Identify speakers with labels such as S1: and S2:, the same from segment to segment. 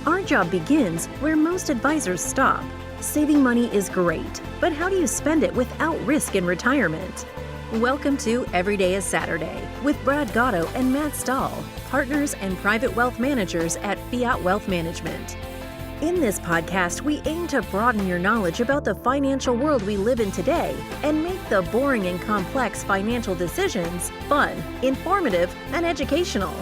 S1: Our job begins where most advisors stop. Saving money is great, but how do you spend it without risk in retirement? Welcome to Every Day is Saturday with Brad Gatto and Matt Stahl, partners and private wealth managers at Fiat Wealth Management. In this podcast, we aim to broaden your knowledge about the financial world we live in today and make the boring and complex financial decisions fun, informative, and educational.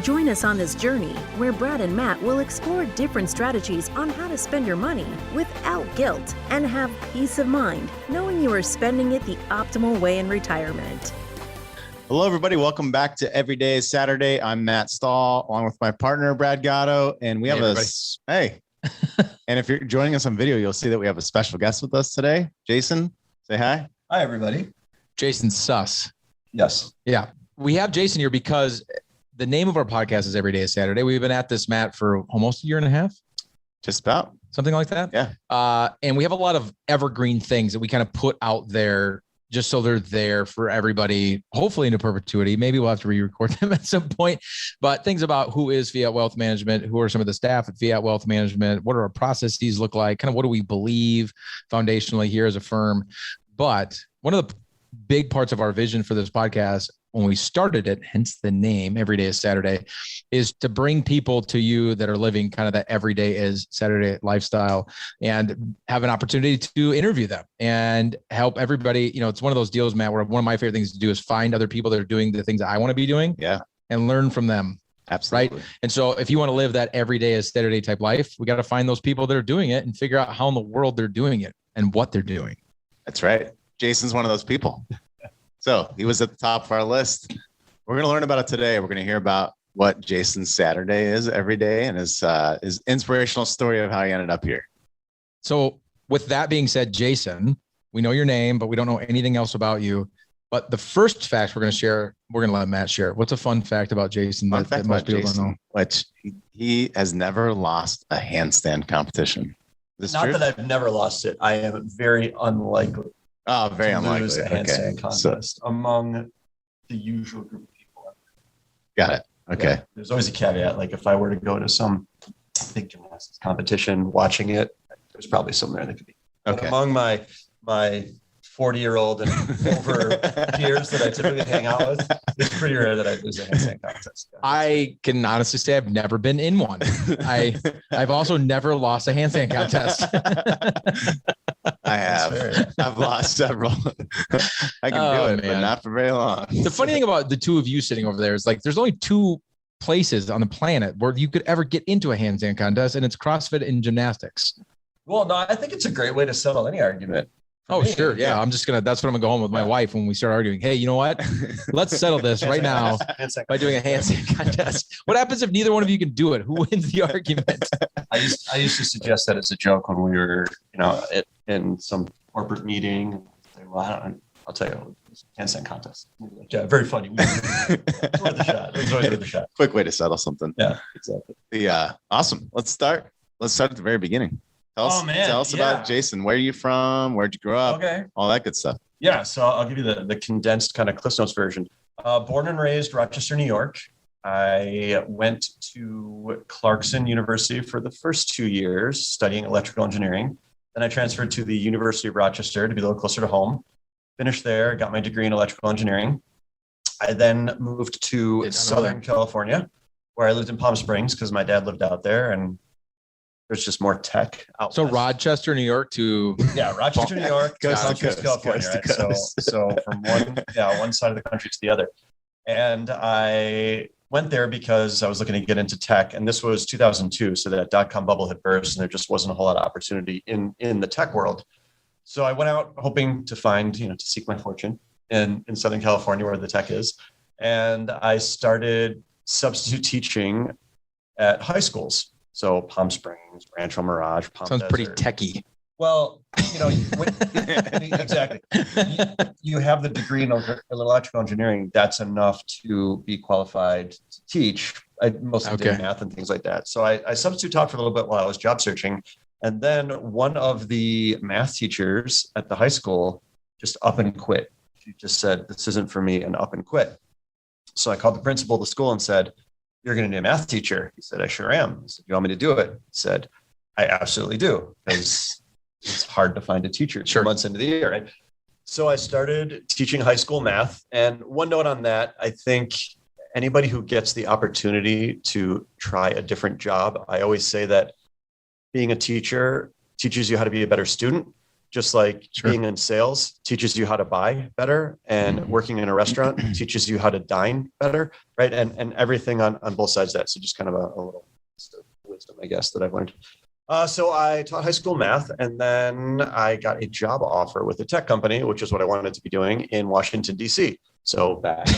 S1: Join us on this journey where Brad and Matt will explore different strategies on how to spend your money without guilt and have peace of mind knowing you are spending it the optimal way in retirement.
S2: Hello, everybody. Welcome back to Every Day is Saturday. I'm Matt Stahl, along with my partner, Brad Gatto, and we have Hey. And if you're joining us on video, you'll see that we have a special guest with us today. Jason, say hi.
S3: Hi, everybody.
S4: Jason Suss.
S3: Yes.
S4: Yeah. We have Jason here because the name of our podcast is Every Day is Saturday. We've been at this, Matt, for almost a year and a half.
S2: Just about.
S4: Something like that.
S2: Yeah.
S4: And we have a lot of evergreen things that we kind of put out there just so they're there for everybody, hopefully into perpetuity. Maybe we'll have to re-record them at some point, but things about who is Fiat Wealth Management, who are some of the staff at Fiat Wealth Management, what do our processes look like, kind of what do we believe foundationally here as a firm. But one of the big parts of our vision for this podcast when we started it, hence the name Every Day is Saturday, is to bring people to you that are living kind of that every day is Saturday lifestyle and have an opportunity to interview them and help everybody. You know, it's one of those deals, Matt, where one of my favorite things to do is find other people that are doing the things that I want to be doing.
S2: Yeah.
S4: And learn from them.
S2: Absolutely.
S4: Right. And so if you want to live that every day is Saturday type life, we got to find those people that are doing it and figure out how in the world they're doing it and what they're doing.
S2: That's right. Jason's one of those people. So he was at the top of our list. We're going to learn about it today. We're going to hear about what Jason's Saturday is every day and his inspirational story of how he ended up here.
S4: So with that being said, Jason, we know your name, but we don't know anything else about you. But the first fact we're going to share, we're going to let Matt share. What's a fun fact about Jason that most people don't know?
S2: Which he has never lost a handstand competition.
S3: Not true? That I've never lost it. I am very unlikely.
S2: Oh, very unlikely.
S3: Lose a handstand contest among the usual group of people.
S2: Got it. Okay. Yeah,
S3: there's always a caveat. Like if I were to go to some big gymnastics competition, watching it, there's probably some there that could be. Okay. But among my 40-year-old and over peers that I typically hang out with, it's pretty rare that I lose a handstand contest.
S4: I can honestly say I've never been in one. I've also never lost a handstand contest.
S2: I have. I've lost several. I can do it, but not for very long.
S4: The funny thing about the two of you sitting over there is like there's only two places on the planet where you could ever get into a handstand contest, and it's CrossFit and gymnastics.
S3: Well, no, I think it's a great way to settle any argument.
S4: Oh, sure. Yeah. That's what I'm going to go home with my wife when we start arguing. Hey, you know what? Let's settle this right now by doing a handstand contest. What happens if neither one of you can do it? Who wins the argument?
S3: I used to suggest that as a joke when we were, in some corporate meeting. Well, I'll tell you, handstand contest. Yeah, very funny. It's worth a shot. It's always worth a shot.
S2: Quick way to settle something.
S3: Yeah, exactly.
S2: Awesome. Let's start at the very beginning. Tell us about Jason. Where are you from? Where'd you grow up?
S3: Okay.
S2: All that good stuff.
S3: Yeah. So I'll give you the condensed kind of Cliff Notes version. Born and raised Rochester, New York. I went to Clarkson University for the first 2 years studying electrical engineering. Then I transferred to the University of Rochester to be a little closer to home. Finished there, got my degree in electrical engineering. I then moved to Southern California, where I lived in Palm Springs because my dad lived out there and there's just more tech out.
S4: So west. Rochester, New York to
S3: Rochester, New York,
S2: coast to coast,
S3: California.
S2: Coast to coast.
S3: So from one side of the country to the other. And I went there because I was looking to get into tech, and this was 2002, so that .com bubble had burst, and there just wasn't a whole lot of opportunity in the tech world. So I went out hoping to find, to seek my fortune in Southern California where the tech is, and I started substitute teaching at high schools. So Palm Springs, Rancho Mirage, Palm
S4: Sounds
S3: Desert.
S4: pretty techie.
S3: Well, exactly. You have the degree in electrical engineering. That's enough to be qualified to teach. I mostly did math and things like that. So I substitute taught for a little bit while I was job searching. And then one of the math teachers at the high school just up and quit. She just said, "This isn't for me," and up and quit. So I called the principal of the school and said, you're going to be a math teacher. He said, I sure am. I said, you want me to do it? He said, I absolutely do, because it's hard to find a teacher 2 months into the year. Right? So I started teaching high school math. And one note on that, I think anybody who gets the opportunity to try a different job, I always say that being a teacher teaches you how to be a better student, just like being in sales teaches you how to buy better, and working in a restaurant teaches you how to dine better, right? And everything on both sides of that. So just kind of a little wisdom, I guess, that I've learned. So I taught high school math, and then I got a job offer with a tech company, which is what I wanted to be doing, in Washington, D.C. So back to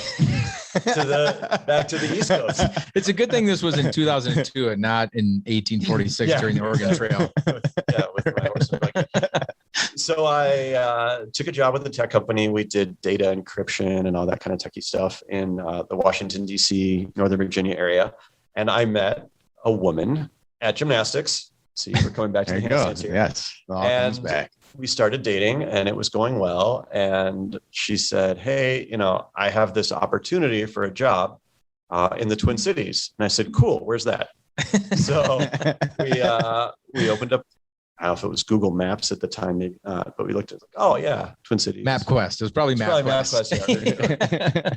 S3: the East Coast.
S4: It's a good thing this was in 2002 and not in 1846 during the Oregon Trail.
S3: With my horse and buggy. So I took a job with a tech company. We did data encryption and all that kind of techie stuff in the Washington, D.C., Northern Virginia area. And I met a woman at gymnastics. So you were coming back to the handstands here.
S2: Yes.
S3: And back. We started dating, and it was going well. And she said, hey, I have this opportunity for a job in the Twin Cities. And I said, cool, where's that? So we opened up, I don't know if it was Google Maps at the time, maybe not, but we looked at oh yeah, Twin Cities.
S4: MapQuest. It was probably MapQuest.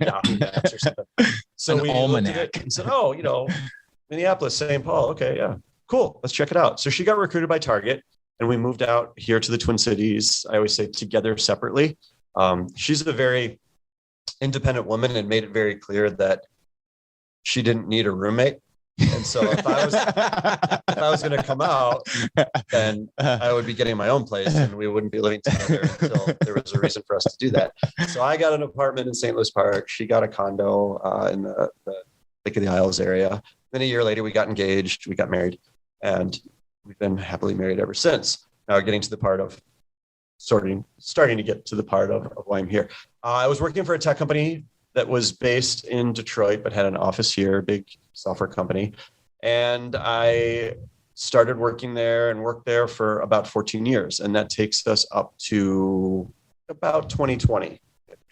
S3: Yahoo Maps or something. So we looked at it and said, Minneapolis, St. Paul. Okay, yeah, cool. Let's check it out. So she got recruited by Target, and we moved out here to the Twin Cities. I always say together separately. She's a very independent woman and made it very clear that she didn't need a roommate. And so if I was going to come out, then I would be getting my own place, and we wouldn't be living together until there was a reason for us to do that. So I got an apartment in St. Louis Park. She got a condo in the Lake of the Isles area. Then a year later, we got engaged, we got married, and we've been happily married ever since. Now getting to the part of starting to get to the part of why I'm here. I was working for a tech company that was based in Detroit, but had an office here, big software company. And I started working there and worked there for about 14 years. And that takes us up to about 2020,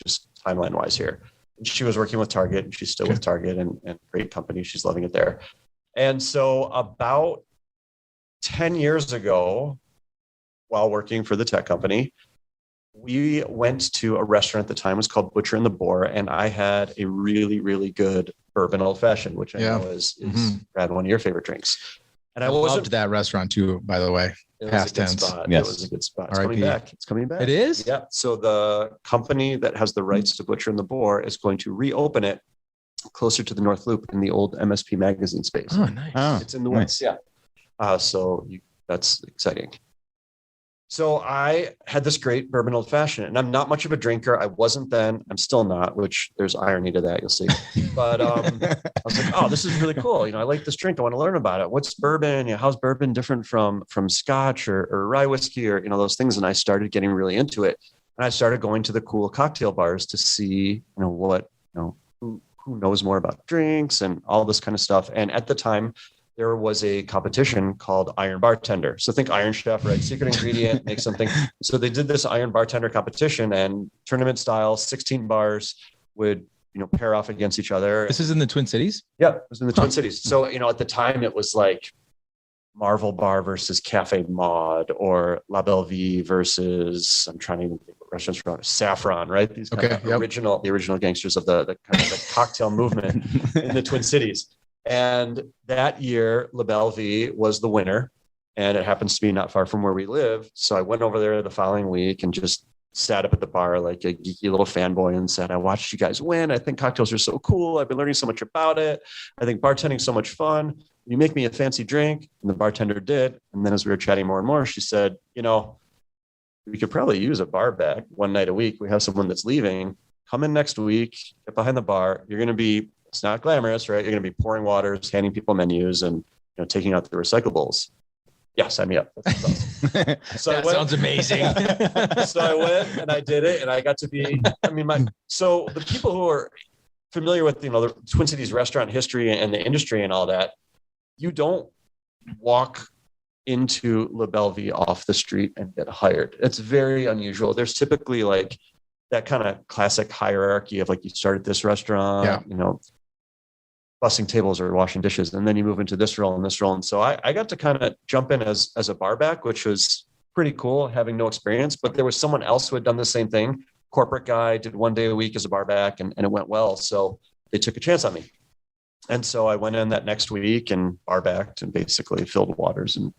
S3: just timeline wise here. And she was working with Target, and she's still with Target, and great company. She's loving it there. And so about 10 years ago, while working for the tech company, we went to a restaurant at the time. It was called Butcher and the Boar, and I had a really, really good bourbon old fashioned, which I know is Brad, one of your favorite drinks. And I
S4: loved that restaurant too, by the way. Past tense.
S3: Yes. It was a good spot. It's coming back. It's coming back.
S4: It is?
S3: Yeah. So the company that has the rights to Butcher and the Boar is going to reopen it closer to the North Loop in the old MSP magazine space.
S4: Oh, nice.
S3: It's in the West. Yeah. That's exciting. So I had this great bourbon old fashioned, and I'm not much of a drinker. I wasn't then. I'm still not, which there's irony to that. You'll see. But I was like, oh, this is really cool. I like this drink. I want to learn about it. What's bourbon? How's bourbon different from Scotch or rye whiskey or, those things? And I started getting really into it. And I started going to the cool cocktail bars to see, who knows more about drinks and all this kind of stuff. And at the time, there was a competition called Iron Bartender. So think Iron Chef, right? Secret ingredient, make something. So they did this Iron Bartender competition, and tournament style, 16 bars would, pair off against each other.
S4: This is in the Twin Cities?
S3: Yeah, it was in the Twin Cities. So, at the time it was like Marvel Bar versus Cafe Maud, or La Belle Vie versus, I'm trying to even think what restaurants were on, Saffron, right? These kind of the original gangsters of the kind of the cocktail movement in the Twin Cities. And that year, La Belle Vie was the winner, and it happens to be not far from where we live. So I went over there the following week and just sat up at the bar like a geeky little fanboy and said, I watched you guys win. I think cocktails are so cool. I've been learning so much about it. I think bartending's so much fun. You make me a fancy drink. And the bartender did. And then as we were chatting more and more, she said, we could probably use a bar back one night a week. We have someone that's leaving. Come in next week, get behind the bar. You're going to be, it's not glamorous, right? You're going to be pouring waters, handing people menus, and taking out the recyclables. Yeah, sign me up. That's awesome. So
S4: that sounds amazing.
S3: So I went and I did it, and I got to be. So the people who are familiar with the Twin Cities restaurant history and the industry and all that, you don't walk into La Belle Vie off the street and get hired. It's very unusual. There's typically like that kind of classic hierarchy of like you start at this restaurant, bussing tables or washing dishes. And then you move into this role and this role. And so I got to kind of jump in as a bar back, which was pretty cool, having no experience, but there was someone else who had done the same thing. Corporate guy, did 1 day a week as a bar back, and it went well. So they took a chance on me. And so I went in that next week and bar backed and basically filled waters and,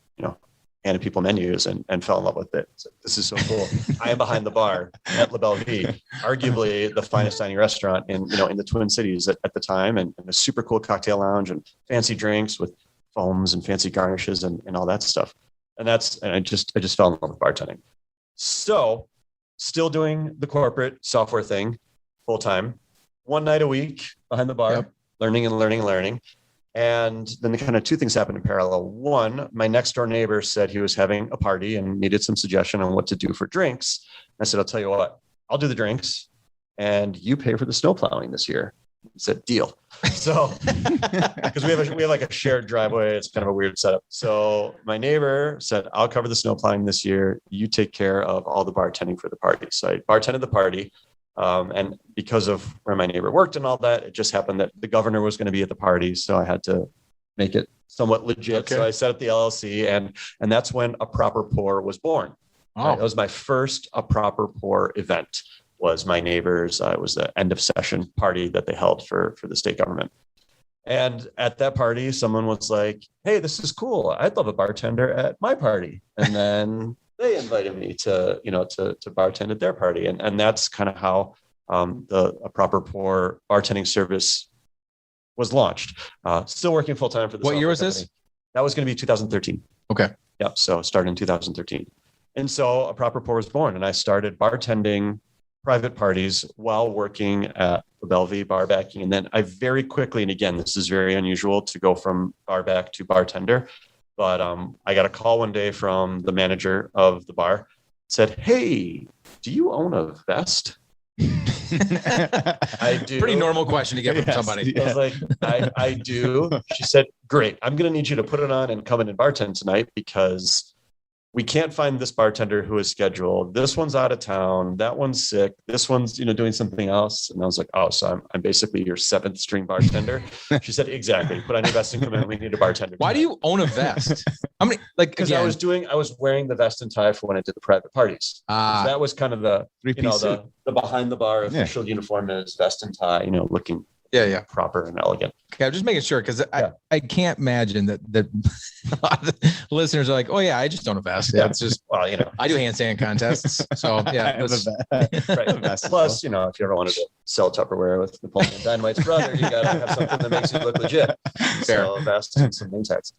S3: handed people menus and fell in love with it. So this is so cool. I am behind the bar at La Belle Vie, arguably the finest dining restaurant in the Twin Cities at the time, and a super cool cocktail lounge and fancy drinks with foams and fancy garnishes and all that stuff. And I just fell in love with bartending. So still doing the corporate software thing full time, 1 night a week behind the bar, learning. And then the kind of 2 things happened in parallel. One, my next door neighbor said he was having a party and needed some suggestion on what to do for drinks. I said, I'll tell you what, I'll do the drinks and you pay for the snow plowing this year. He said, deal. So, because we have like a shared driveway, it's kind of a weird setup. So my neighbor said, I'll cover the snow plowing this year. You take care of all the bartending for the party. So I bartended the party. And because of where my neighbor worked and all that, it just happened that the governor was going to be at the party. So I had to make it somewhat legit. Okay. So I set up the LLC and that's when A Proper Pour was born.
S4: Oh.
S3: Right? That was my first A Proper Pour event, was my neighbor's. It was the end of session party that they held for the state government. And at that party, someone was like, hey, this is cool. I'd love a bartender at my party. And then they invited me to bartend at their party. And that's kind of how A Proper Pour bartending service was launched. Still working full time for the
S4: What year was
S3: company.
S4: this?
S3: That was going to be 2013.
S4: Okay.
S3: Yeah. So started in 2013. And so A Proper Pour was born, and I started bartending private parties while working at the Belle Vie bar backing. And then I very quickly, and again, this is very unusual to go from bar back to bartender, but I got a call one day from the manager of the bar, said, hey, do you own a vest? I do.
S4: Pretty normal question to get from somebody.
S3: I was like, I do. She said, great. I'm going to need you to put it on and come in and bartend tonight because we can't find this bartender who is scheduled. This one's out of town. That one's sick. This one's, doing something else. And I was like, oh, so I'm basically your 7th string bartender. She said, exactly. Put on your vest and come in. We need a bartender.
S4: Why do you own a vest? How many? Because
S3: I was wearing the vest and tie for when I did the private parties. That was kind of the behind the bar official uniform is vest and tie, looking proper and elegant.
S4: Okay, I'm just making sure because I can't imagine that a lot of the listeners are like, oh yeah, I just own a vest. Yeah, it's just I do handstand contests. So yeah,
S3: right. Plus, if you ever wanted to sell Tupperware with Napoleon Dynamite's brother, you gotta have something that makes you look legit. Fair. So vest and some name tags.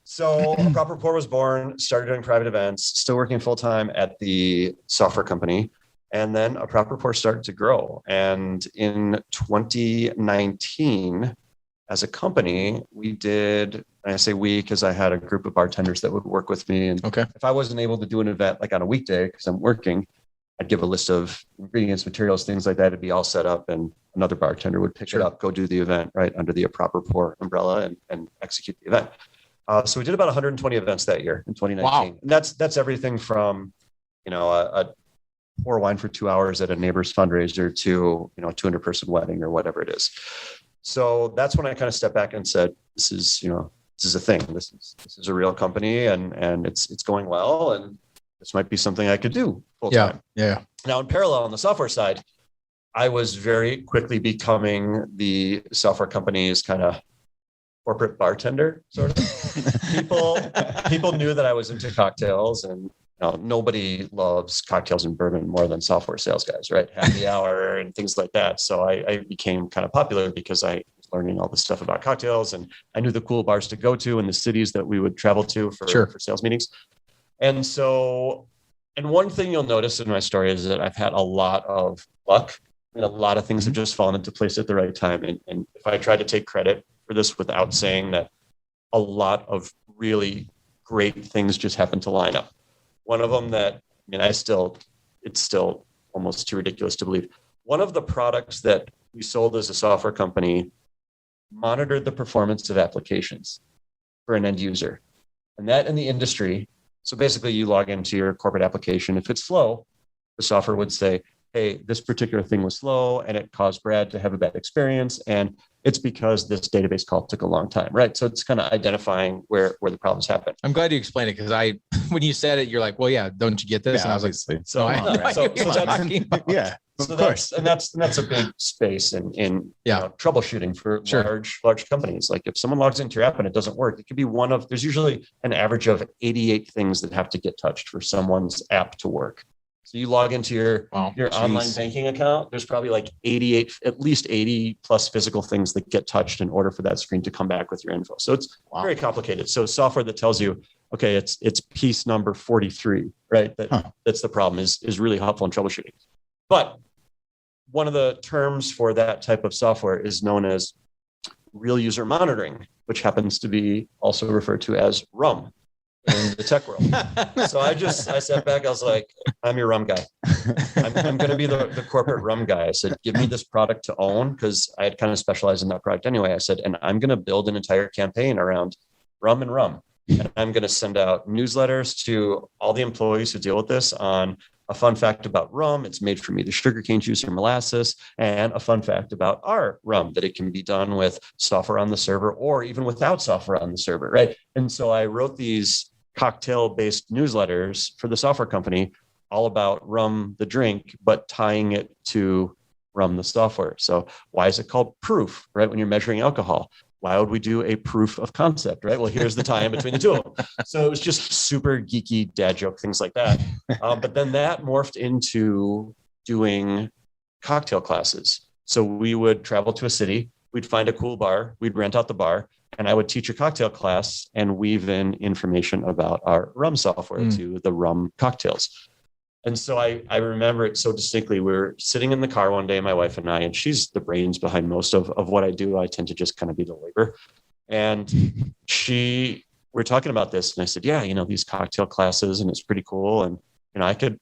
S3: So A Proper Pour was born, started doing private events, still working full time at the software company. And then A Proper Pour started to grow. And in 2019, as a company, we did, and I say we because I had a group of bartenders that would work with me. And if I wasn't able to do an event like on a weekday because I'm working, I'd give a list of ingredients, materials, things like that. It'd be all set up and another bartender would pick it up, go do the event right under the A Proper Pour umbrella and execute the event. So we did about 120 events that year in 2019. Wow. And that's everything from, a pour wine for 2 hours at a neighbor's fundraiser to, a 200 person wedding or whatever it is. So that's when I kind of stepped back and said, this is a thing. This is a real company and it's going well. And this might be something I could do full time.
S4: Yeah.
S3: Now in parallel on the software side, I was very quickly becoming the software company's kind of corporate bartender sort of. People knew that I was into cocktails and nobody loves cocktails and bourbon more than software sales guys, right? Happy hour and things like that. So I became kind of popular because I was learning all this stuff about cocktails and I knew the cool bars to go to in the cities that we would travel to for sales meetings. And one thing you'll notice in my story is that I've had a lot of luck and a lot of things have just fallen into place at the right time. And if I try to take credit for this without saying that a lot of really great things just happen to line up. One of them that, it's still almost too ridiculous to believe. One of the products that we sold as a software company monitored the performance of applications for an end user. And that in the industry, so basically you log into your corporate application. If it's slow, the software would say, hey, this particular thing was slow and it caused Brad to have a bad experience. And It's because this database call took a long time, right? So it's kind of identifying where the problems happen.
S4: I'm glad you explained it, because when you said it, you're like, well, yeah, don't you get this? And I was like,
S3: so that's a big space in troubleshooting for large companies. Like if someone logs into your app and it doesn't work, it could be there's usually an average of 88 things that have to get touched for someone's app to work. So you log into your online banking account, there's probably like at least 80 plus physical things that get touched in order for that screen to come back with your info. So it's very complicated. So software that tells you, okay, it's piece number 43, right? That's the problem is really helpful in troubleshooting. But one of the terms for that type of software is known as real user monitoring, which happens to be also referred to as RUM in the tech world. So I sat back, I was like, I'm your RUM guy. I'm going to be the corporate RUM guy. I said, give me this product to own, because I had kind of specialized in that product anyway. I said, and I'm going to build an entire campaign around RUM and RUM. And I'm going to send out newsletters to all the employees who deal with this on a fun fact about rum. It's made from either sugarcane juice or molasses, and a fun fact about our rum, that it can be done with software on the server or even without software on the server, right? And so I wrote these cocktail-based newsletters for the software company all about rum, the drink, but tying it to rum, the software. So why is it called proof, right? When you're measuring alcohol, why would we do a proof of concept, right? Well, here's the tie-in between the two of them. So it was just super geeky dad joke, things like that. But then that morphed into doing cocktail classes. So we would travel to a city, we'd find a cool bar, we'd rent out the bar, and I would teach a cocktail class and weave in information about our rum software to the rum cocktails. And so I remember it so distinctly. We were sitting in the car one day, my wife and I, and she's the brains behind most of what I do. I tend to just kind of be the labor. And we were talking about this, and I said, yeah, these cocktail classes, and it's pretty cool. And, it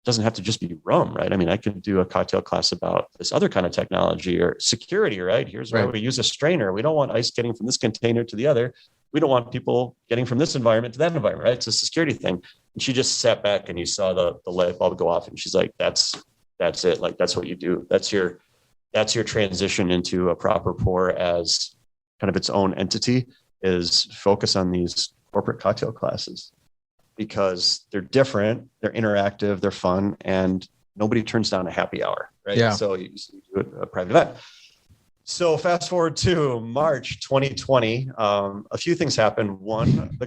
S3: doesn't have to just be rum, right? I mean, I could do a cocktail class about this other kind of technology or security, right? Here's why we use a strainer. We don't want ice getting from this container to the other. We don't want people getting from this environment to that environment, right? It's a security thing. And she just sat back and you saw the light bulb go off, and she's like, that's it. Like, that's what you do. That's your transition into a proper pour as kind of its own entity, is focus on these corporate cocktail classes, because they're different, they're interactive, they're fun, and nobody turns down a happy hour, right? Yeah. So you do a private event. So fast forward to March 2020, a few things happened. One,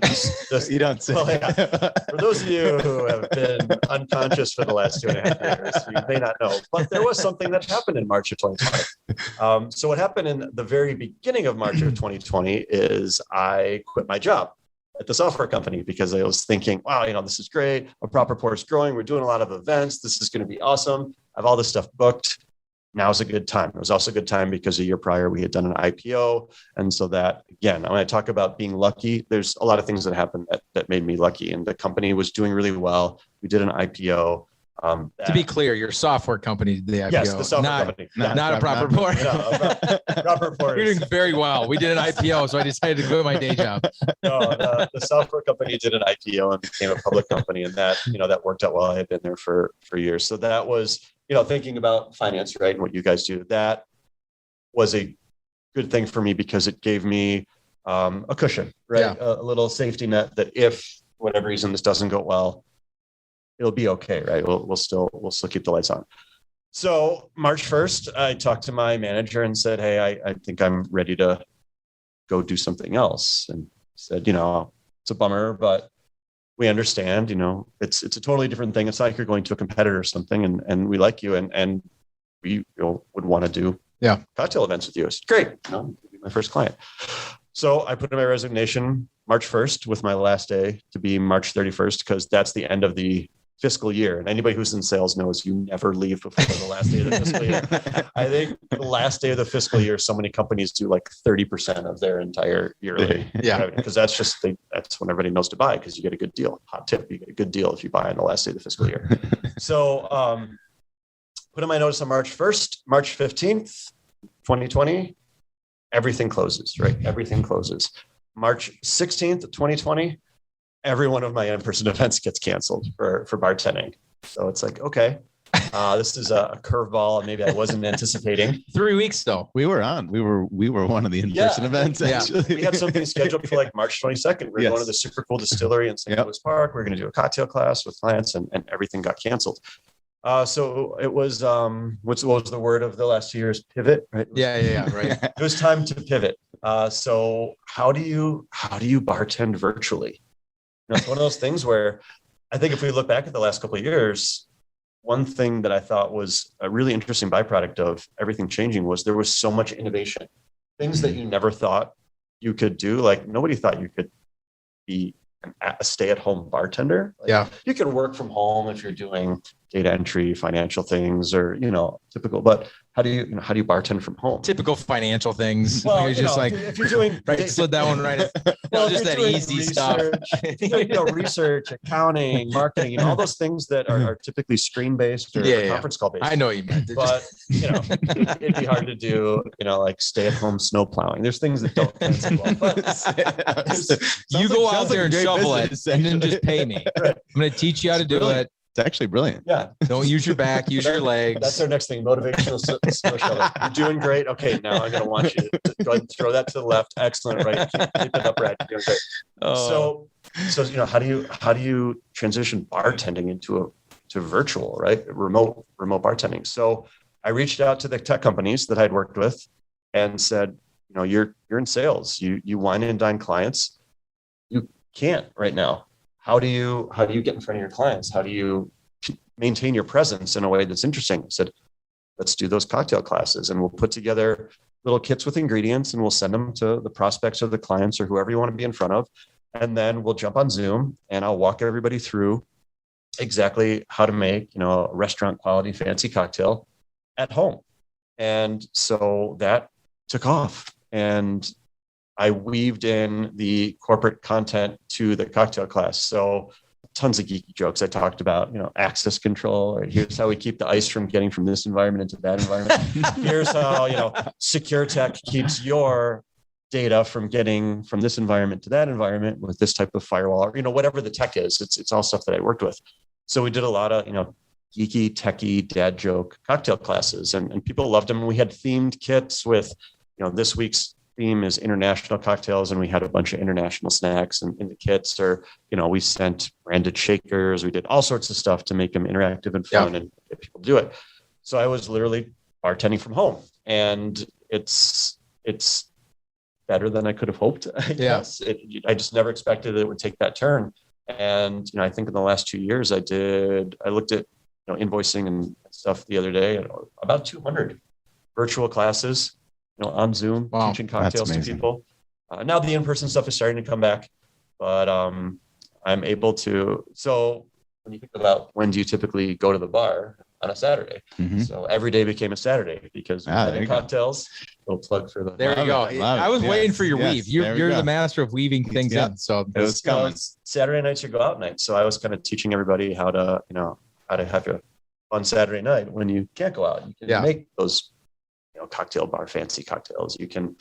S2: you don't say.
S3: Well, yeah. For those of you who have been unconscious for the last 2.5 years, you may not know, but there was something that happened in March of 2020. So what happened in the very beginning of March of 2020 is I quit my job at the software company, because I was thinking, wow, this is great. A proper pour is growing. We're doing a lot of events. This is going to be awesome. I have all this stuff booked. Now's a good time. It was also a good time because a year prior we had done an IPO. And so that, again, when I talk about being lucky, there's a lot of things that happened that made me lucky. And the company was doing really well. We did an IPO.
S4: To be clear, your software company did the IPO.
S3: Yes, the software company.
S4: Not a proper report.
S3: Proper report.
S4: You're doing very well. We did an IPO, so I decided to quit my day job.
S3: No, the software company did an IPO and became a public company, and that worked out well. I had been there for years. So that was, thinking about finance, right, and what you guys do, that was a good thing for me, because it gave me a cushion, right? Yeah. A little safety net that if, for whatever reason, this doesn't go well, it'll be okay, right? We'll still keep the lights on. So March 1st, I talked to my manager and said, hey, I think I'm ready to go do something else. And said, it's a bummer, but we understand, it's a totally different thing. It's not like you're going to a competitor or something, and we like you, and we would want to do cocktail events with you. It's great. You'll be my first client. So I put in my resignation March 1st with my last day to be March 31st, because that's the end of the fiscal year. And anybody who's in sales knows you never leave before the last day of the fiscal year. I think the last day of the fiscal year, so many companies do like 30% of their entire yearly. Yeah. Because that's when everybody knows to buy, because you get a good deal. Hot tip, you get a good deal if you buy on the last day of the fiscal year. So put in my notice on March 1st, March 15th, 2020, everything closes, right? Everything closes. March 16th, 2020, every one of my in-person events gets canceled for bartending. So it's like, okay, This is a curveball maybe I wasn't anticipating.
S4: 3 weeks though.
S2: We were one of the in-person events. Actually,
S3: we had something scheduled for like March 22nd. We were going to the super cool distillery in St. Louis Park. We were going to do a cocktail class with clients, and everything got canceled. So it was what was the word of the last 2 years? Pivot, right?
S4: Right.
S3: It was time to pivot. So how do you bartend virtually? It's one of those things where I think if we look back at the last couple of years, one thing that I thought was a really interesting byproduct of everything changing was there was so much innovation, things that you never thought you could do. Like nobody thought you could be a stay-at-home bartender. You can work from home if you're doing data entry, financial things, or typical. But how do you bartend from home?
S4: Typical financial things.
S3: Well,
S4: you're just like
S3: if you're doing
S4: slid that one right. Just that easy
S3: research,
S4: stuff.
S3: Research, accounting, marketing, all those things that are typically screen-based or conference call based.
S4: I know you meant,
S3: but it'd be hard to do. Like stay-at-home snow plowing. There's things that don't translate well. But
S4: you go out there and shovel it, and then just pay me. Right. I'm going to teach you how to do it.
S2: It's actually brilliant.
S3: Yeah.
S4: Don't use your back, use your legs.
S3: That's our next thing. Motivational snow shoveling. You're doing great. Okay. Now I'm going to want you to go ahead and throw that to the left. Excellent. Right. Keep it up, Brad. You're doing great. So how do you transition bartending into virtual, right? Remote bartending. So I reached out to the tech companies that I'd worked with and said, you're in sales. You wine and dine clients. You can't right now. How do you get in front of your clients? How do you maintain your presence in a way that's interesting? I said, let's do those cocktail classes, and we'll put together little kits with ingredients, and we'll send them to the prospects or the clients or whoever you want to be in front of. And then we'll jump on Zoom and I'll walk everybody through exactly how to make, a restaurant quality fancy cocktail at home. And so that took off, and I weaved in the corporate content to the cocktail class. So tons of geeky jokes. I talked about, access control. Or here's how we keep the ice from getting from this environment into that environment. Here's how, secure tech keeps your data from getting from this environment to that environment with this type of firewall, or, whatever the tech is. It's all stuff that I worked with. So we did a lot of, geeky, techie, dad joke cocktail classes, and people loved them. We had themed kits with, this week's theme is international cocktails, and we had a bunch of international snacks in the kits, or we sent branded shakers. We did all sorts of stuff to make them interactive and fun and get people to do it. So I was literally bartending from home, and it's better than I could have hoped. I guess I just never expected it would take that turn. And I think in the last 2 years I looked at invoicing and stuff the other day, about 200 virtual classes on Zoom, teaching cocktails to people. Now the in-person stuff is starting to come back, but I'm able to. So when you think about when do you typically go to the bar on a Saturday? Mm-hmm. So every day became a Saturday because cocktails. Little plug for the.
S4: There you go. I was waiting for your weave. You're the master of weaving things in. So
S2: it was coming.
S3: Saturday nights are go out nights. So I was kind of teaching everybody how to have a fun Saturday night when you can't go out. You can make those cocktail bar fancy cocktails. You can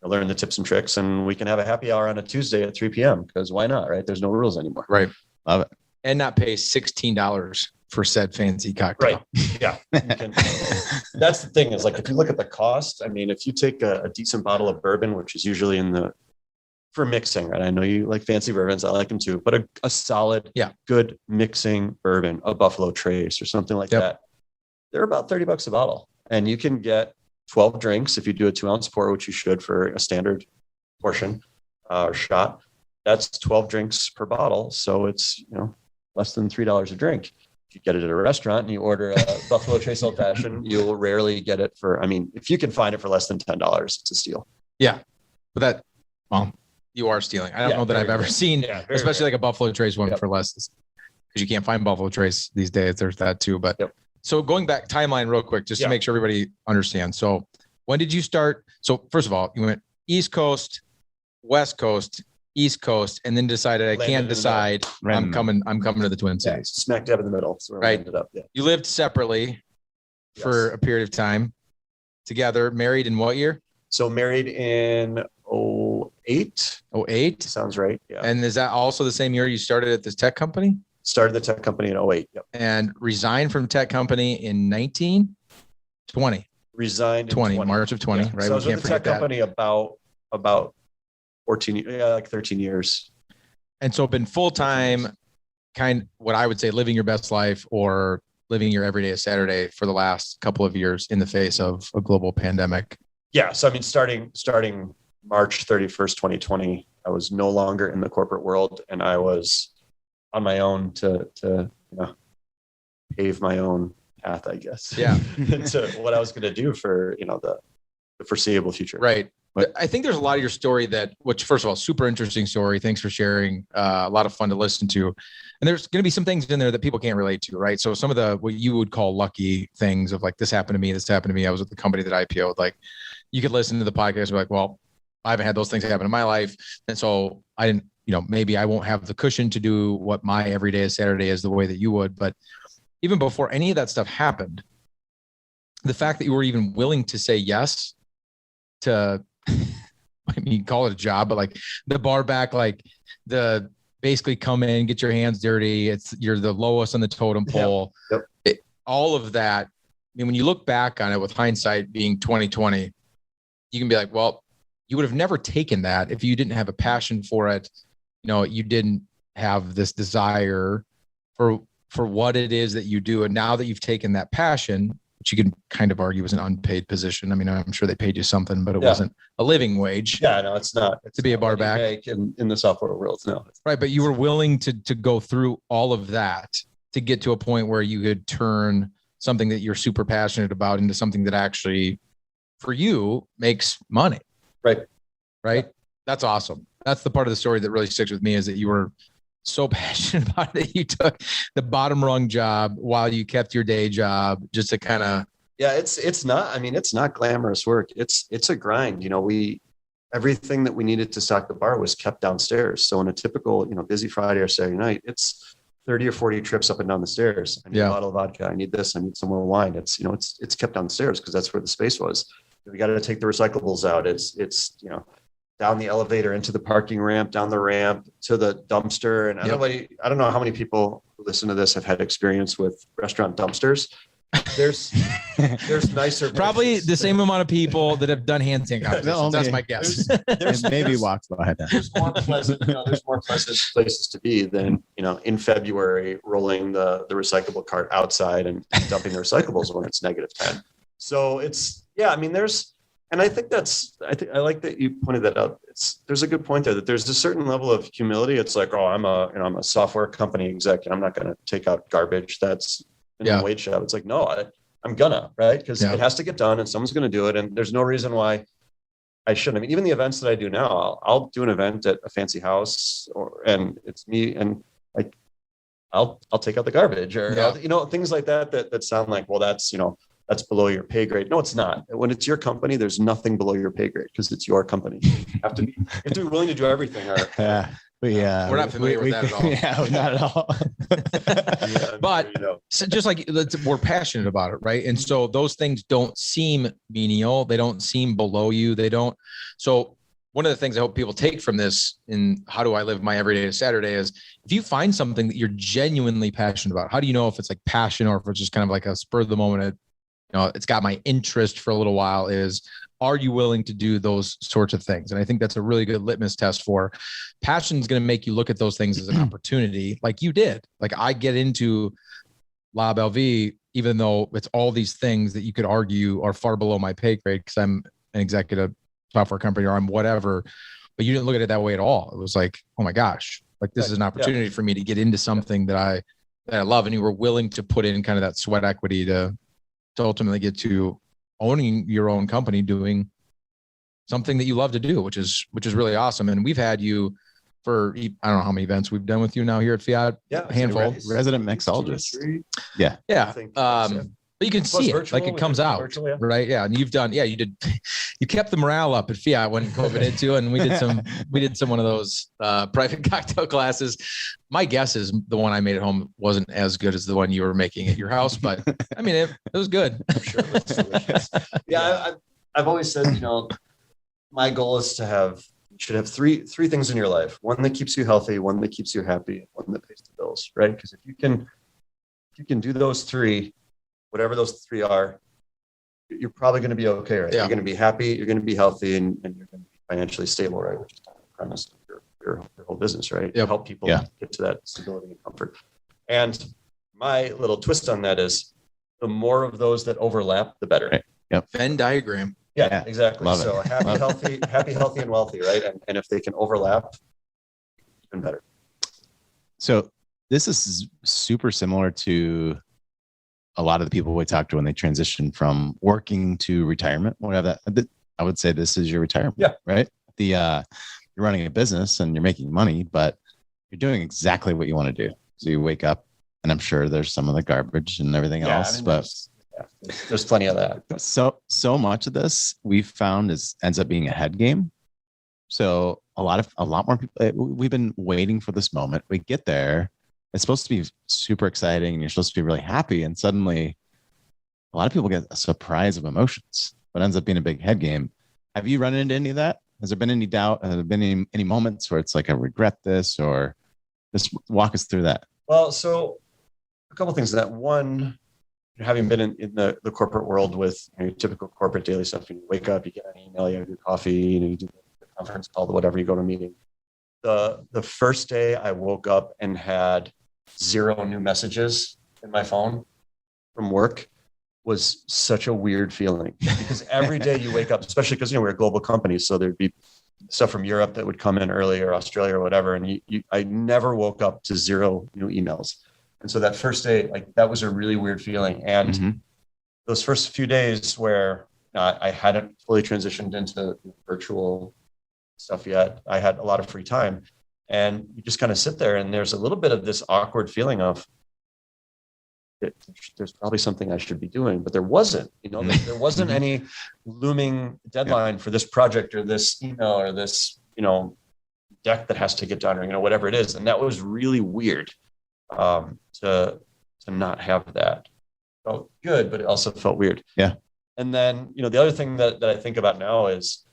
S3: learn the tips and tricks, and we can have a happy hour on a Tuesday at 3 p.m. because why not, right? There's no rules anymore.
S4: Right.
S2: Love it.
S4: And not pay $16 for said fancy cocktail.
S3: Right. Yeah. That's the thing is, like, if you look at the cost, I mean, if you take a decent bottle of bourbon, which is usually for mixing, right? I know you like fancy bourbons. I like them too, but a solid, good mixing bourbon, a Buffalo Trace or something like that. They're about $30 a bottle, and you can get 12 drinks if you do a 2-ounce pour, which you should for a standard portion or shot. That's 12 drinks per bottle. So it's, less than $3 a drink. If you get it at a restaurant and you order a Buffalo Trace Old Fashioned, you'll rarely get it if you can find it for less than $10, it's a steal.
S4: Yeah. But you are stealing. I don't know that I've ever seen, especially like a Buffalo Trace one for less, because you can't find Buffalo Trace these days. There's that too. But so going back timeline real quick, just to make sure everybody understands. So when did you start? So first of all, you went East Coast, West Coast, East Coast, and then decided I can't decide. I'm coming to the Twin Cities.
S3: Smack dab in the middle. That's where we ended up. Yeah.
S4: You lived separately for a period of time together, married in what year?
S3: So married in 08.
S4: 08?
S3: Sounds right. Yeah.
S4: And is that also the same year you started at this tech company?
S3: Started the tech company in 2008. Yep.
S4: And resigned from tech company in 1920.
S3: Resigned in 20.
S4: March of 20, right?
S3: So I was with the tech company about 13 years.
S4: And so been full-time, what I would say living your best life or living your everyday as Saturday for the last couple of years in the face of a global pandemic.
S3: Yeah. So, I mean, starting March 31st, 2020, I was no longer in the corporate world, and I was on my own to pave my own path, I guess.
S4: Yeah.
S3: To what I was going to do for, the foreseeable future.
S4: Right. But I think there's a lot of your story which first of all, super interesting story. Thanks for sharing. A lot of fun to listen to. And there's going to be some things in there that people can't relate to, right? So some of what you would call lucky things of like, this happened to me, this happened to me. I was at the company that IPO'd. Like, you could listen to the podcast and be like, well, I haven't had those things happen in my life. And so I didn't, maybe I won't have the cushion to do what my everyday is Saturday is the way that you would. But even before any of that stuff happened, the fact that you were even willing to say yes to, I mean, call it a job, but like the bar back, like the basically come in, get your hands dirty. You're the lowest on the totem pole.
S3: Yep.
S4: All of that. I mean, when you look back on it with hindsight being 2020, you can be like, well, you would have never taken that if you didn't have a passion for it. You didn't have this desire for what it is that you do. And now that you've taken that passion, which you can kind of argue was an unpaid position. I mean, I'm sure they paid you something, but it wasn't a living wage.
S3: Yeah, no, it's not. It's
S4: to be a bar back
S3: in the software world. No.
S4: Right. But you were willing to go through all of that to get to a point where you could turn something that you're super passionate about into something that actually for you makes money.
S3: Right.
S4: Right. That's awesome. That's the part of the story that really sticks with me, is that you were so passionate about it that you took the bottom rung job while you kept your day job just to kind of.
S3: Yeah, it's not glamorous work. It's a grind. Everything that we needed to stock the bar was kept downstairs. So in a typical, busy Friday or Saturday night, it's 30 or 40 trips up and down the stairs. I need a bottle of vodka. I need this. I need some more wine. It's kept downstairs because that's where the space was. We got to take the recyclables out. It's down the elevator into the parking ramp, down the ramp to the dumpster. And I don't know how many people who listen to this have had experience with restaurant dumpsters. There's nicer.
S4: Probably the same amount of people that have done handstand competitions. That's my guess.
S2: There's maybe walks by that.
S3: There's more pleasant places to be than, in February, rolling the recyclable cart outside and dumping the recyclables when it's -10. So and I think I like that you pointed that out. There's a good point there that there's a certain level of humility. It's like, oh, I'm a software company exec and I'm not going to take out garbage that's in the wage shop. It's like, no, I'm gonna, right? Because it has to get done and someone's going to do it. And there's no reason why I shouldn't. I mean, even the events that I do now, I'll do an event at a fancy house and it's me and I'll take out the garbage or, things like that sound like, well, that's below your pay grade. No, it's not. When it's your company, there's nothing below your pay grade because it's your company. You have to be willing to do everything.
S4: We're not familiar with that at all.
S2: Yeah, not at all.
S4: But so just like we're passionate about it, right? And so those things don't seem menial. They don't seem below you. They don't. So one of the things I hope people take from this in how do I live my everyday Saturday is if you find something that you're genuinely passionate about, how do you know if it's like passion or if it's just kind of like a spur of the moment? It's got my interest for a little while. Are you willing to do those sorts of things? And I think that's a really good litmus test for passion is going to make you look at those things as an opportunity like you did. Like I get into Lab LV, even though it's all these things that you could argue are far below my pay grade because I'm an executive software company or I'm whatever, but you didn't look at it that way at all. It was like, oh my gosh, like this is an opportunity for me to get into something that I love. And you were willing to put in kind of that sweat equity to ultimately get to owning your own company, doing something that you love to do, which is really awesome. And we've had you for, I don't know how many events we've done with you now here at Fiat.
S3: Yeah.
S4: A handful.
S2: Resident mixologist. Yeah.
S4: Yeah. But you can see it like it comes out, virtual, right? Yeah. And you've done, you kept the morale up at Fiat when COVID hit too. And we did some one of those private cocktail classes. My guess is the one I made at home wasn't as good as the one you were making at your house, but I mean, it was good.
S3: I'm sure it was delicious. Yeah. I've always said, my goal is you should have three things in your life. One that keeps you healthy, one that keeps you happy, one that pays the bills. goals, right? Because if you can do those three, whatever those three are, you're probably going to be okay, right?
S4: Yeah.
S3: You're going to be happy, you're going to be healthy, and you're going to be financially stable, right? Which is kind of the premise of your whole business, right?
S4: Yep.
S3: Help people get to that stability and comfort. And my little twist on that is the more of those that overlap, the better.
S2: Right. Yep.
S4: Venn diagram.
S3: Yeah, exactly.
S2: Love
S3: So
S2: it.
S3: happy, healthy, and wealthy, right? And if they can overlap, even better.
S2: So this is super similar to a lot of the people we talk to when they transition from working to retirement. Whatever that, I would say this is your retirement.
S3: Yeah.
S2: Right. You're running a business and you're making money, but you're doing exactly what you want to do. So you wake up, and I'm sure there's some of the garbage and everything else, but
S3: there's plenty of that.
S2: So much of this we've found ends up being a head game. So a lot more people, we've been waiting for this moment. We get there. It's supposed to be super exciting and you're supposed to be really happy. And suddenly a lot of people get a surprise of emotions, but ends up being a big head game. Have you run into any of that? Has there been any doubt? Has there been any moments where it's like, I regret this, or just walk us through that?
S3: Well, so a couple of things. That one, having been in the corporate world with your typical corporate daily stuff, you wake up, you get an email, you do coffee, you do the conference call, whatever, you go to a meeting. The first day I woke up and had 0 new messages in my phone from work was such a weird feeling, because every day you wake up, especially because we're a global company, so there'd be stuff from Europe that would come in early, or Australia or whatever, and I never woke up to 0 new emails. And so that first day, like, that was a really weird feeling. And those first few days where I hadn't fully transitioned into virtual stuff yet, I had a lot of free time, and you just kind of sit there, and there's a little bit of this awkward feeling of, there's probably something I should be doing, but there wasn't, there wasn't any looming deadline for this project or this email or this, deck that has to get done, or, whatever it is. And that was really weird, to not have that. Felt good, but it also felt weird.
S2: Yeah.
S3: And then, the other thing that I think about now is,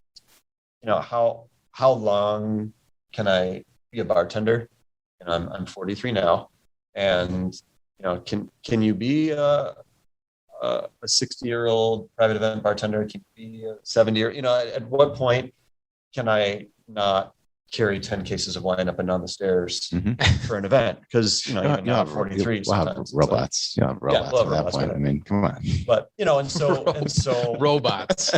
S3: how long can I be a bartender? I'm 43 now, and can you be a 60-year-old private event bartender? Can you be a 70 or, at what point can I not carry 10 cases of wine up and down the stairs for an event? Because, even now I'm 43.
S2: Robots. At that point. I mean, come on.
S3: But, and so
S4: robots.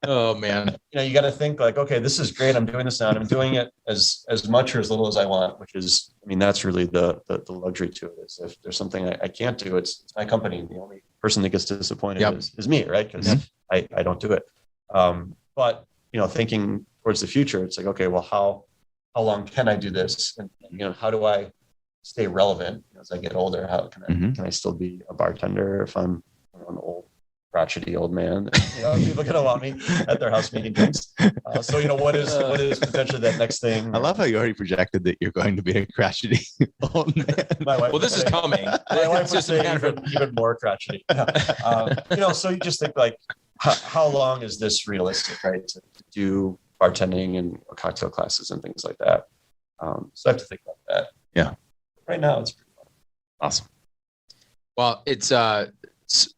S4: Oh man.
S3: You got to think like, okay, this is great. I'm doing this now, and I'm doing it as much or as little as I want, which is, that's really the luxury to it. Is if there's something I can't do, it's my company. The only person that gets disappointed is me, right? Because I don't do it. But, thinking towards the future, it's like, okay, well, how long can I do this? And how do I stay relevant as I get older? How can I still be a bartender if I'm an old, crotchety old man? People are gonna want me at their house making drinks. So what is potentially that next thing?
S2: I love how you already projected that you're going to be a crotchety old man.
S3: Well,
S4: this is coming.
S3: My wife would say even more crotchety. So you just think like, how long is this realistic, right? To do bartending and cocktail classes and things like that. So I have to think about that.
S2: Yeah.
S3: Right now, it's pretty fun.
S2: Awesome.
S4: Well, it's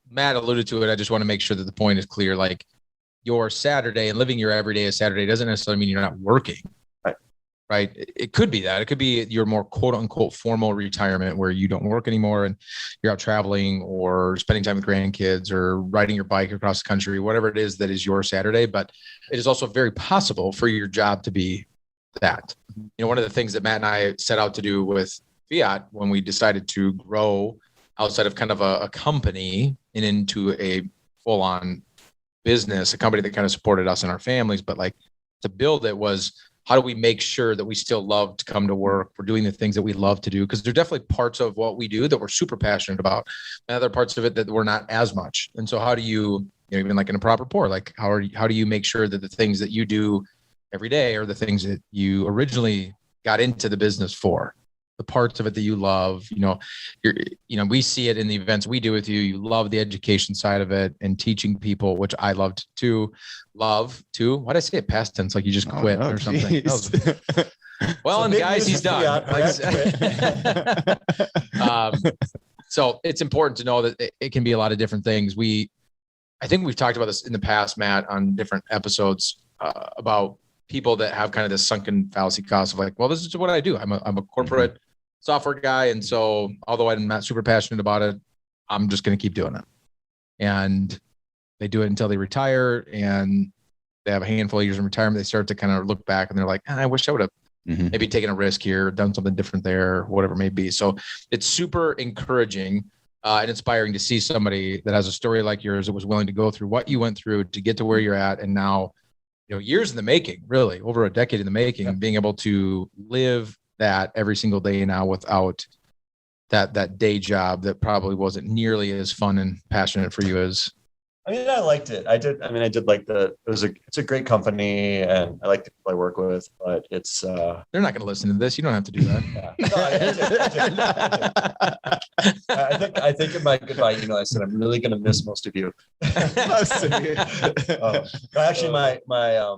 S4: Matt alluded to it. I just want to make sure that the point is clear. Like, your Saturday and living your everyday as Saturday doesn't necessarily mean you're not working. Right. It could be that. It could be your more quote unquote formal retirement where you don't work anymore and you're out traveling or spending time with grandkids or riding your bike across the country, whatever it is that is your Saturday. But it is also very possible for your job to be that. One of the things that Matt and I set out to do with Fiat when we decided to grow outside of kind of a company and into a full on business, a company that kind of supported us and our families, but like to build it was, how do we make sure that we still love to come to work? We're doing the things that we love to do, because there's definitely parts of what we do that we're super passionate about, and other parts of it that we're not as much. And so how do you, even like in a proper rapport, like how do you make sure that the things that you do every day are the things that you originally got into the business for? The parts of it that you love, we see it in the events we do with you. You love the education side of it and teaching people, which I loved to love too. Why'd I say it past tense? Like you just quit or something. Well,
S3: So
S4: and
S3: big
S4: guys,
S3: news
S4: he's
S3: for
S4: done.
S3: Fiat,
S4: So it's important to know that it can be a lot of different things. I think we've talked about this in the past, Matt, on different episodes about people that have kind of this sunken fallacy cost of like, well, this is what I do. I'm a corporate software guy. And so although I'm not super passionate about it, I'm just going to keep doing it. And they do it until they retire, and they have a handful of years in retirement. They start to kind of look back and they're like, I wish I would have maybe taken a risk here, done something different there, whatever it may be. So it's super encouraging and inspiring to see somebody that has a story like yours that was willing to go through what you went through to get to where you're at. And now, years in the making, really over a decade in the making, being able to live that every single day now without that day job that probably wasn't nearly as fun and passionate for you as.
S3: I mean, I liked it. I did like it's a great company, and I like the people I work with, but it's
S4: they're not going to listen to this. You don't have to do that.
S3: Yeah. I think in my goodbye email, I said, I'm really going to miss most of you. Actually, my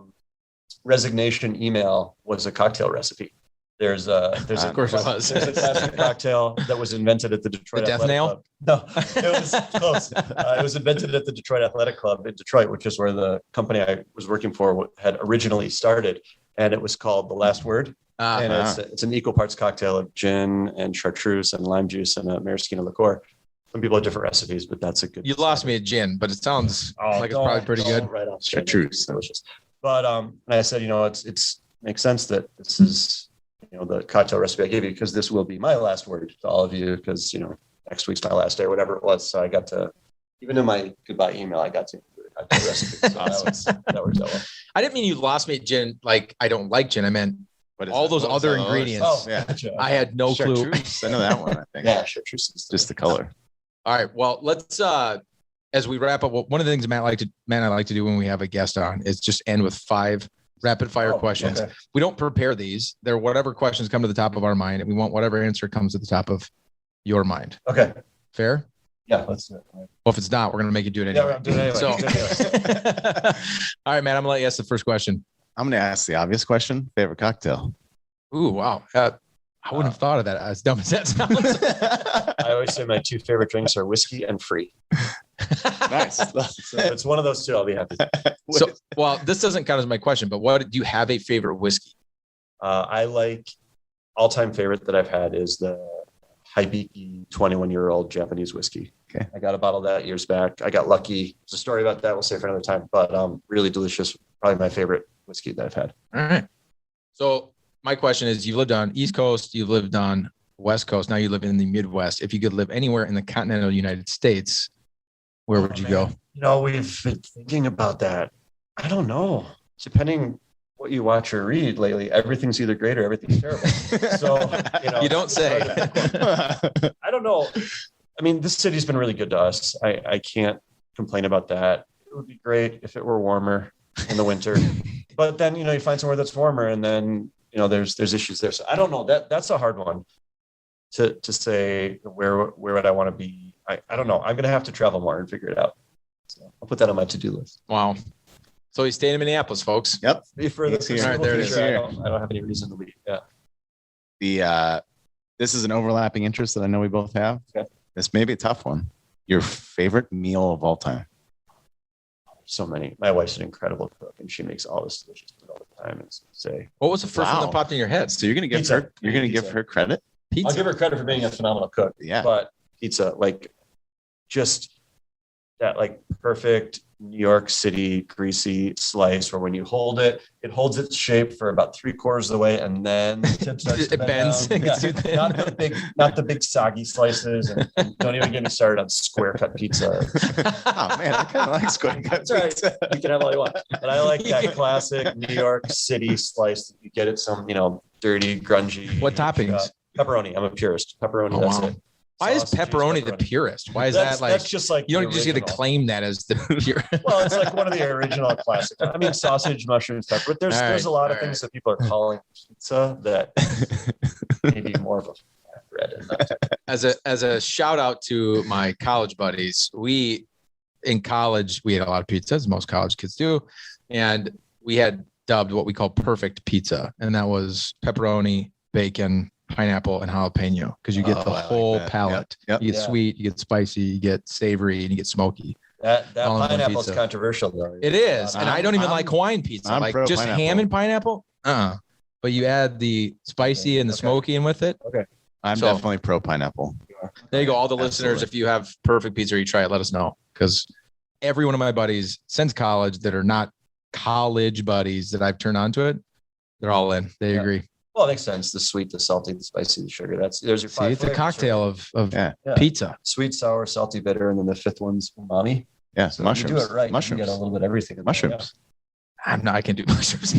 S3: resignation email was a cocktail recipe. There's
S4: of course it was.
S3: There's a classic cocktail that was invented at the Detroit
S4: Death
S3: Athletic
S4: Nail?
S3: Club. No, it was close. It was invented at the Detroit Athletic Club in Detroit, which is where the company I was working for had originally started, and it was called The Last Word. And it's an equal parts cocktail of gin and chartreuse and lime juice and a maraschino liqueur. Some people have different recipes, but that's a good.
S4: You lost me at gin, but it sounds like it's probably pretty good.
S3: Right off,
S2: chartreuse,
S3: delicious. But I said, it's makes sense that this is. The cocktail recipe I gave you, because this will be my last word to all of you, because, next week's my last day or whatever it was. So I got to, even in my goodbye email, I got to include a cocktail recipe. So that works out well.
S4: I didn't mean you lost me at gin. Like, I don't like gin. I meant all those other ingredients.
S3: Oh, yeah. Gotcha.
S4: I had no clue.
S2: I know that one, I think.
S3: Yeah, chartreuse is
S2: just the color.
S4: All right. Well, let's, as we wrap up, one of the things Matt and I like to do when we have a guest on is just end with 5 rapid fire questions.
S3: Okay.
S4: We don't prepare these. They're whatever questions come to the top of our mind, and we want whatever answer comes to the top of your mind.
S3: Okay.
S4: Fair?
S3: Yeah, let's do it.
S4: Well, if it's not, we're going to make you do it anyway.
S3: Yeah, we're going to do it anyway.
S4: So, all right, man, I'm going to let you ask the first question.
S2: I'm going to ask the obvious question. Favorite cocktail?
S4: Ooh, wow. I wouldn't have thought of that, as dumb as that sounds.
S3: I always say my 2 favorite drinks are whiskey and free.
S2: Nice.
S3: So if it's one of those 2, I'll be happy.
S4: So, well, this doesn't count as my question, but do you have a favorite whiskey?
S3: I like, all-time favorite that I've had is the Hibiki 21-year-old Japanese whiskey.
S2: Okay.
S3: I got a bottle of that years back. I got lucky. There's a story about that. We'll save for another time, but really delicious. Probably my favorite whiskey that I've had.
S4: All right. So my question is, you've lived on East Coast, you've lived on West Coast. Now you live in the Midwest. If you could live anywhere in the continental United States, where would you go?
S3: We've been thinking about that. I don't know. Depending what you watch or read lately, everything's either great or everything's terrible. So,
S4: you don't say.
S3: I don't know. I mean, this city's been really good to us. I can't complain about that. It would be great if it were warmer in the winter, but then, you find somewhere that's warmer, and then, there's issues there. So I don't know. That's a hard one to say where would I want to be. I don't know. I'm going to have to travel more and figure it out. So I'll put that on my to-do list.
S4: Wow. So he's staying in Minneapolis, folks.
S2: Yep.
S3: For the
S2: All
S4: right, there it is.
S3: I don't have any reason to leave.
S2: Yeah. This is an overlapping interest that I know we both have.
S3: Okay.
S2: This may be a tough one. Your favorite meal of all time?
S3: So many. My wife's an incredible cook, and she makes all this delicious food all the time. And say,
S4: what was the first one that popped in your head?
S2: So you're going to give
S3: Pizza.
S2: her, you're going to give her credit?
S4: Pizza.
S3: I'll give her credit for being a phenomenal cook.
S2: Yeah.
S3: But pizza, just that perfect New York City greasy slice where when you hold it, it holds its shape for about 3/4 of the way, and then the tip starts to
S4: it bends.
S3: bend down. Yeah. Not the big soggy slices, and don't even get me started on square cut pizza.
S2: Oh man, I kind of like square cut pizza.
S3: You can have all you want, but I like that classic New York City slice that you get at some dirty, grungy.
S4: What toppings?
S3: Pepperoni. I'm a purist. Pepperoni. That's it.
S4: Why is
S3: Sauce,
S4: pepperoni
S3: cheese,
S4: the purest? Why is
S3: that's just
S4: you don't just get to claim that as the pure?
S3: Well, it's one of the original classics. I mean, sausage, mushrooms, pepper. But there's a lot of things that people are calling pizza that maybe more of a fat bread. And
S4: As a shout out to my college buddies, in college we had a lot of pizzas, most college kids do, and we had dubbed what we call perfect pizza. And that was pepperoni, bacon, pineapple, and jalapeno, because you get the whole palate.
S2: Yep.
S4: You get sweet, you get spicy, you get savory, and you get smoky.
S3: That
S4: all in one
S3: pineapple is
S4: pizza.
S3: controversial, though.
S4: It is. And I don't even like Hawaiian pizza.
S2: I'm
S4: Like
S2: pro
S4: just
S2: pineapple.
S4: ham and pineapple. But you add the spicy and the smoky in with it.
S3: Okay.
S2: I'm
S4: So-
S2: definitely pro pineapple.
S4: There you go. All the
S2: Absolutely.
S4: listeners, if you have perfect pizza, or you try it, let us know. Because every one of my buddies since college that are not college buddies that I've turned on to it, they're all in. They agree.
S3: Well, it makes sense. The sweet, the salty, the spicy, the sugar. There's your
S4: See,
S3: five
S4: it's a
S3: flavors,
S4: cocktail
S3: right?
S4: of
S2: Yeah.
S4: pizza.
S3: Sweet, sour, salty, bitter, and then the fifth one's umami.
S2: Yeah.
S3: So
S2: Mushrooms.
S3: you do it right.
S2: Mushrooms.
S3: You get a little bit of everything. in there,
S2: Mushrooms.
S4: I can do mushrooms.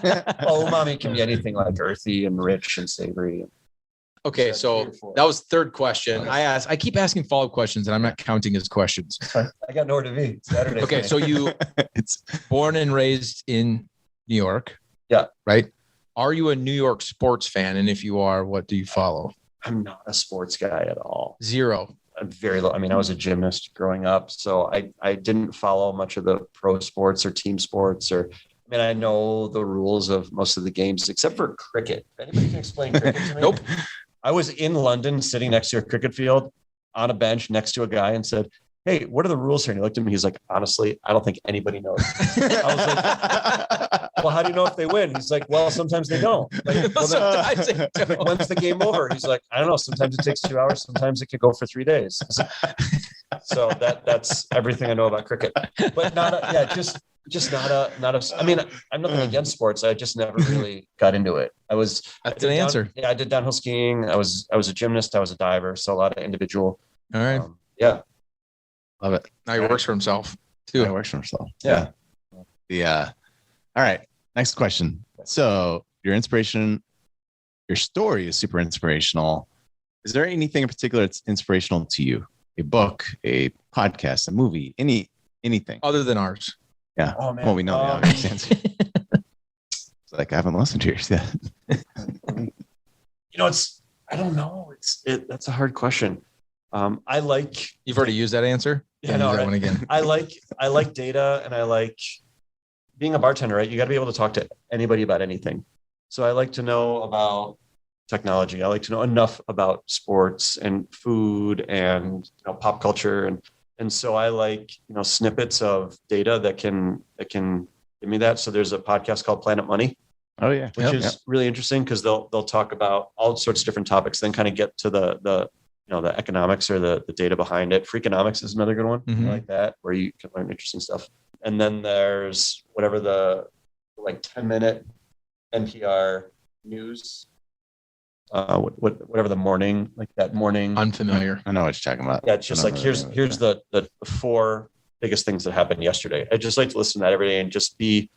S3: Yeah. Well, umami can be anything like earthy and rich and savory.
S4: Okay,
S3: That's
S4: so
S3: 3 or 4.
S4: that was third question. I keep asking follow-up questions, and I'm not counting as questions.
S3: I got nowhere to be. Saturday.
S4: Okay, so you
S2: It's
S4: born and raised in New York.
S3: Yeah.
S4: Right. Are you a New York sports fan? And if you are, what do you follow?
S3: I'm not a sports guy at all.
S4: Zero.
S3: I'm very low. I mean, I was a gymnast growing up, so I didn't follow much of the pro sports or team sports or. I mean, I know the rules of most of the games except for cricket. Anybody can explain cricket to me?
S4: Nope.
S3: I was in London sitting next to a cricket field on a bench next to a guy and said, "Hey, what are the rules here?" And he looked at me. He's like, "Honestly, I don't think anybody knows." I was like, "Well, how do you know if they win?" He's like, "Well, sometimes they don't." Like, well,
S4: Sometimes they don't.
S3: like, when's the game over? He's like, "I don't know. Sometimes it takes 2 hours. Sometimes it could go for 3 days." So that's everything I know about cricket. But just not a. I mean, I'm nothing against sports. I just never really got into it.
S4: That's an answer.
S3: Yeah, I did downhill skiing. I was a gymnast. I was a diver. So a lot of individual.
S4: All right.
S3: Yeah.
S4: Love it. Now he works for himself
S2: Yeah,
S4: too.
S2: works for himself.
S3: Yeah.
S2: All right. Next question. So your story is super inspirational. Is there anything in particular that's inspirational to you? A book, a podcast, a movie, anything?
S4: Other than ours.
S2: Yeah.
S3: Oh man.
S2: Well, we know the obvious answer. It's like I haven't listened to yours yet.
S3: I don't know. That's a hard question. I like.
S4: You've already used that answer.
S3: Yeah,
S4: Use
S3: no,
S4: that
S3: right.
S4: one again.
S3: I like data, and I like being a bartender. Right, you got to be able to talk to anybody about anything. So I like to know about technology. I like to know enough about sports and food and pop culture, and so I like snippets of data that can give me that. So there's a podcast called Planet Money.
S2: Oh yeah.
S3: Which is really interesting because they'll talk about all sorts of different topics, then kind of get to the economics or the data behind it. Freakonomics is another good one.
S4: Mhm.
S3: I like that, where you can learn interesting stuff. And then there's whatever the 10-minute NPR news, whatever the morning, like that morning.
S4: Unfamiliar.
S2: I know what you're talking about.
S3: Yeah, it's just like here's the 4 biggest things that happened yesterday. I just like to listen to that every day and just be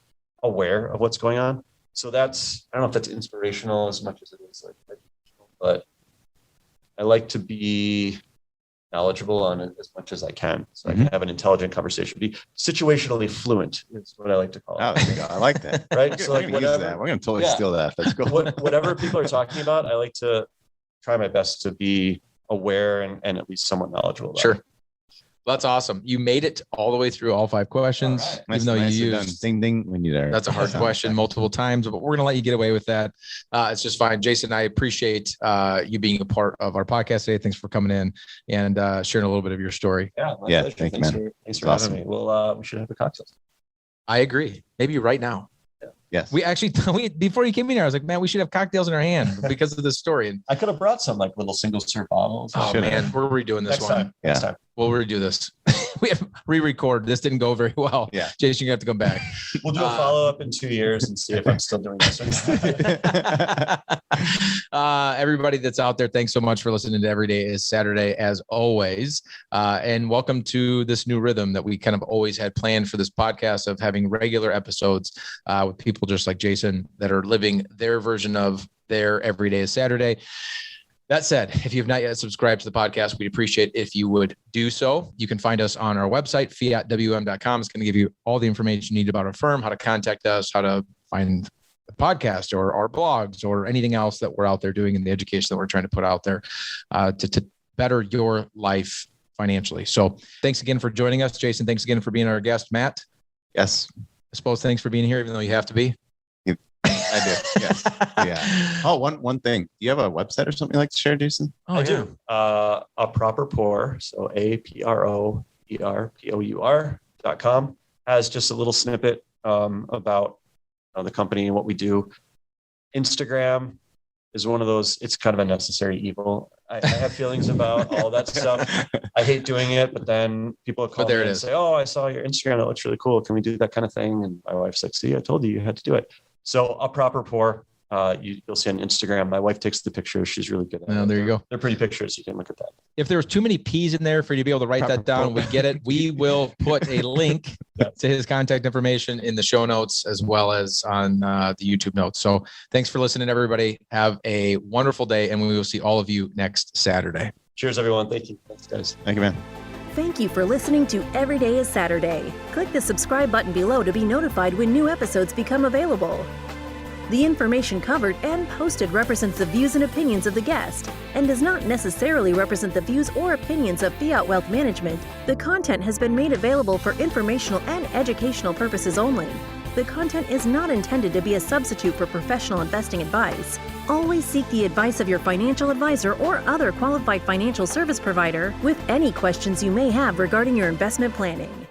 S3: aware of what's going on. So I don't know if that's inspirational as much as it is like educational, but I like to be knowledgeable on it as much as I can, so I can have an intelligent conversation. Be situationally fluent is what I like to call it.
S2: Oh, there you go. I like that.
S3: Right. So
S2: We're
S3: like
S2: gonna use
S3: whatever,
S2: that. We're gonna totally
S3: Yeah.
S2: steal that. That's cool.
S3: whatever people are talking about, I like to try my best to be aware and at least somewhat knowledgeable about
S4: Sure.
S3: it.
S4: That's awesome. You made it all the way through all 5 questions,
S3: All right.
S4: even though you
S2: Nicely done.
S4: used.
S2: Ding ding when you're there.
S4: That's a hard question multiple times, but we're going to let you get away with that. It's just fine. Jason, I appreciate you being a part of our podcast today. Thanks for coming in and sharing a little bit of your story.
S3: Yeah. my
S2: Yeah,
S3: pleasure.
S2: thank you,
S3: Thanks
S2: man.
S3: Thanks for
S2: It's
S3: having
S2: awesome.
S3: me. Well, we should have a cocktail.
S4: I agree. Maybe right now.
S2: Yes.
S4: We actually, before you came in here, I was like, man, we should have cocktails in our hand because of this story. And
S3: I could have brought some like little single serve bottles.
S4: oh
S2: Should've.
S4: man, we're redoing this
S3: Next
S4: one.
S3: time. Next
S2: Yeah.
S3: time.
S4: We'll redo this. We have re-record. This didn't go very well.
S2: Yeah.
S4: Jason, you have to come back.
S3: We'll do a follow up in 2 years and see if I'm still doing this.
S4: Everybody that's out there, thanks so much for listening to Every Day is Saturday, as always. And welcome to this new rhythm that we kind of always had planned for this podcast of having regular episodes with people just like Jason that are living their version of their Every Day is Saturday. That said, if you have not yet subscribed to the podcast, we'd appreciate if you would do so. You can find us on our website, fiatwm.com. It's going to give you all the information you need about our firm, how to contact us, how to find the podcast or our blogs or anything else that we're out there doing in the education that we're trying to put out there to better your life financially. So thanks again for joining us. Jason, thanks again for being our guest. Matt,
S2: Yes.
S4: I suppose thanks for being here, even though you have to be.
S2: I do. Yes. Yeah. Oh, one thing. Do you have a website or something you like to share, Jason?
S3: I do. A proper pour. So APROERPOUR.com has just a little snippet about the company and what we do. Instagram is one of those, it's kind of a necessary evil. I have feelings about all that stuff. I hate doing it, but then people call me and say, oh, I saw your Instagram. That looks really cool. Can we do that kind of thing? And my wife's like, see, I told you had to do it. So a proper pour, you'll see on Instagram. My wife takes the pictures. She's really good at it.
S4: There you go.
S3: They're pretty pictures. You can look at that.
S4: If there was too many P's in there for you to be able to write that down, we get it. We will put a link to his contact information in the show notes as well as on the YouTube notes. So thanks for listening, everybody. Have a wonderful day, and we will see all of you next Saturday.
S3: Cheers, everyone. Thank you. Thanks, guys.
S2: Thank you, man.
S1: Thank you for listening to Every Day is Saturday. Click the subscribe button below to be notified when new episodes become available. The information covered and posted represents the views and opinions of the guest and does not necessarily represent the views or opinions of Fiat Wealth Management. The content has been made available for informational and educational purposes only. The content is not intended to be a substitute for professional investing advice. Always seek the advice of your financial advisor or other qualified financial service provider with any questions you may have regarding your investment planning.